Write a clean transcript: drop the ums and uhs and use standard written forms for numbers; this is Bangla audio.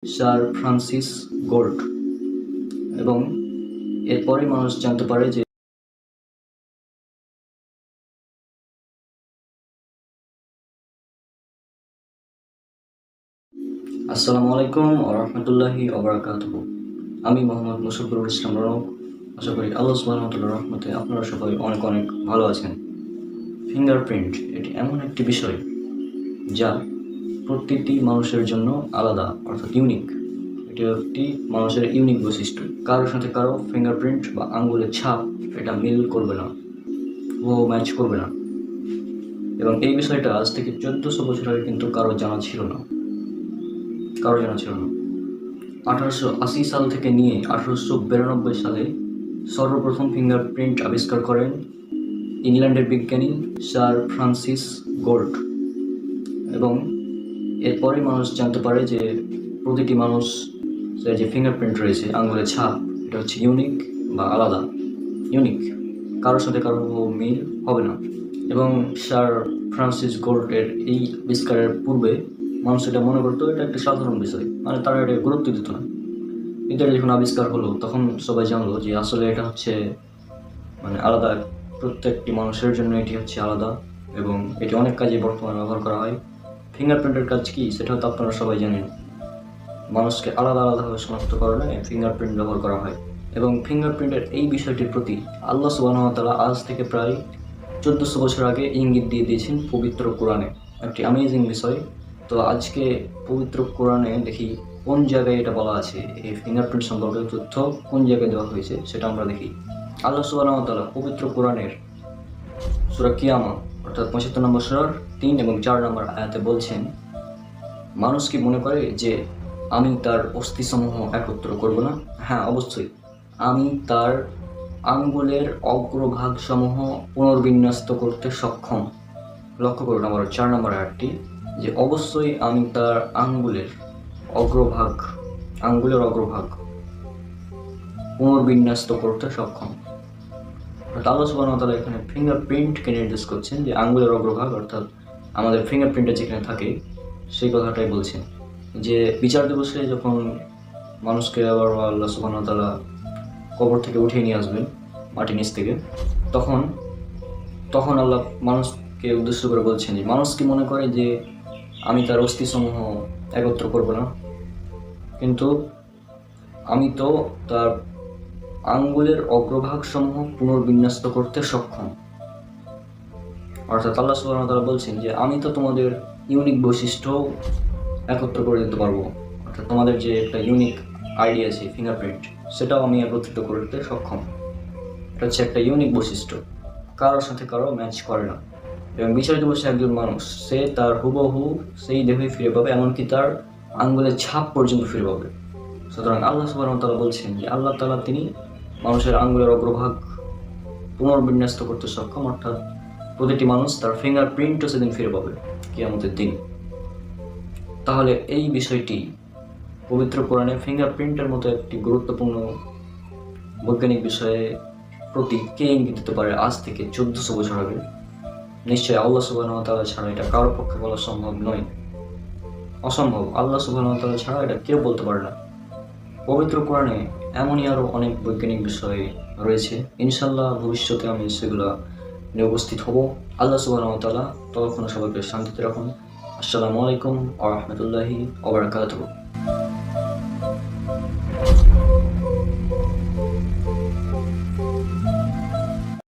স্যার ফ্রান্সিস গোল্ড এবং এরপরে মানুষ জানতে পারে যে আসসালামু আলাইকুম ওয়া রাহমাতুল্লাহি ওয়া বারাকাতুহু। আমি মোহাম্মদ মুশফিকুর ইসলাম রনক। আশা করি আল্লাহ সুবহানাহু ওয়া তাআলার রহমতে আপনারা সবাই অনেক অনেক ভালো আছেন। ফিঙ্গারপ্রিন্ট এটি এমন একটি বিষয় যা প্রতিটি মানুষের জন্য আলাদা, অর্থাৎ ইউনিক। এটি একটি মানুষের ইউনিক বৈশিষ্ট্য। কারোর সাথে কারো ফিঙ্গারপ্রিন্ট বা আঙ্গুলের ছাপ এটা মিল করবে না, ও ম্যাচ করবে না। এবং এই বিষয়টা আজ থেকে 1400 বছর আগে কিন্তু কারো জানা ছিল না। 1880 সাল থেকে নিয়ে 1892 সালে সর্বপ্রথম ফিঙ্গারপ্রিন্ট আবিষ্কার করেন ইংল্যান্ডের বিজ্ঞানী স্যার ফ্রান্সিস গোল্ড এবং এরপরে মানুষ জানতে পারে যে প্রতিটি মানুষের যে ফিঙ্গারপ্রিন্ট রয়েছে, আঙুলের ছাপ, এটা হচ্ছে ইউনিক বা আলাদা। ইউনিক, কারোর সাথে কারো মিল হবে না। এবং স্যার ফ্রান্সিস গোল্ডের এই আবিষ্কারের পূর্বে মানুষ এটা মনে করতো এটা একটা সাধারণ বিষয়, মানে তারা এটা গুরুত্ব দিত না। কিন্তু এটা যখন আবিষ্কার হলো তখন সবাই জানলো যে আসলে এটা হচ্ছে মানে আলাদা, প্রত্যেকটি মানুষের জন্য এটি হচ্ছে আলাদা এবং এটি অনেক কাজে বর্তমানে ব্যবহার করা হয়। ফিঙ্গারপ্রিন্টের কাজ কি সেটা হয়তো আপনারা সবাই জানেন। মানুষকে আলাদা আলাদাভাবে শনাক্তকরণে ফিঙ্গারপ্রিন্ট ব্যবহার করা হয় এবং ফিঙ্গারপ্রিন্টের এই বিষয়টির প্রতি আল্লাহ সুবহানাহু ওয়া তাআলা আজ থেকে প্রায় 1400 বছর আগে ইঙ্গিত দিয়ে দিয়েছেন পবিত্র কোরআনে। একটি অ্যামেজিং বিষয়। তো আজকে পবিত্র কোরআনে দেখি কোন জায়গায় এটা বলা আছে, এই ফিঙ্গারপ্রিন্ট সম্পর্কে তথ্য কোন জায়গায় দেওয়া হয়েছে সেটা আমরা দেখি। আল্লাহ সুবহানাহু ওয়া তাআলা পবিত্র কোরআনের সূরা কিয়ামা অর্থাৎ 75 নম্বর সূরার 3 এবং 4 নম্বর আয়াতে বলছেন, মানুষ কি মনে করে যে আমি তার অস্থিসমূহ একত্র করব না? হ্যাঁ, অবশ্যই আমি তার আঙ্গুলের অগ্রভাগসমূহ পুনর্বিন্যস্ত করতে সক্ষম। লক্ষ্য করুন আমার 4 নম্বর আয়াতটি, যে অবশ্যই আমি তার আঙ্গুলের অগ্রভাগ পুনর্বিন্যস্ত করতে সক্ষম। আল্লাহ সুবহানাহু ওয়া তাআলা এখানে ফিঙ্গারপ্রিন্টকে নির্দেশ করছেন, যে আঙ্গুলের অগ্রভাগ অর্থাৎ আমাদের ফিঙ্গারপ্রিন্টটা যেখানে থাকে সেই কথাটাই বলছেন। যে বিচার দিবসে যখন মানুষকে আবার আল্লাহ সুবহানাহু ওয়া তাআলা কবর থেকে উঠিয়ে নিয়ে আসবেন মাটির নিচ থেকে, তখন আল্লাহ মানুষকে উদ্দেশ্য করে বলছেন যে মানুষ কি মনে করে যে আমি তার অস্থিসমূহ একত্র করব না, কিন্তু আমি তো তার আঙ্গুলের অগ্রভাগসমূহ পুনর্বিন্যস্ত করতে সক্ষম। অর্থাৎ আল্লাহ সুবহানাহু ওয়া তাআলা বলছেন যে আমি তো তোমাদের ইউনিক বৈশিষ্ট্য একত্র করে দিতে পারবো। অর্থাৎ তোমাদের যে একটা ইউনিক আইডিয়া আছে ফিঙ্গারপ্রিন্ট, সেটাও আমি একত্রিত করতে সক্ষম। এটা হচ্ছে একটা ইউনিক বৈশিষ্ট্য, কারোর সাথে কারো ম্যাচ করে না। এবং বিচার দিবসে একজন মানুষ সে তার হুবহু সেই দেহই ফিরে পাবে, এমনকি তার আঙ্গুলের ছাপ পর্যন্ত ফিরে পাবে। সুতরাং আল্লাহ সুবহানাহু ওয়া তাআলা বলছেন যে আল্লাহ তাআলা তিনি মানুষের আঙ্গুলের অগ্রভাগ পুনর্বিন্যস্ত করতে সক্ষম, অর্থাৎ প্রতিটি মানুষ তার ফিঙ্গারপ্রিন্টও সেদিন ফিরে পাবে কিয়ামতের দিন। তাহলে এই বিষয়টি পবিত্র কোরআনে ফিঙ্গারপ্রিন্টের মতো একটি গুরুত্বপূর্ণ বৈজ্ঞানিক বিষয়ে প্রতি কে ইঙ্গিত দিতে পারে আজ থেকে 1400 বছর আগে? নিশ্চয়ই আল্লাহ সুবহানাহু ওয়া তাআলা ছাড়া এটা কারোর পক্ষে বলা সম্ভব নয়, অসম্ভব। আল্লাহ সুবহানাহু ওয়া তাআলা ছাড়া এটা কেউ বলতে পারে না। পবিত্র কোরআনে এমনই আরও অনেক বৈজ্ঞানিক বিষয় রয়েছে, ইনশাল্লাহ ভবিষ্যতে আমি সেগুলো নিয়ে উপস্থিত হব। আল্লাহ সুবহানাহু ওয়া তাআলা ততক্ষণ সবাইকে শান্তিতে রাখুন। আসসালামু আলাইকুম ওয়া রাহমাতুল্লাহি ওয়া বারাকাতুহু।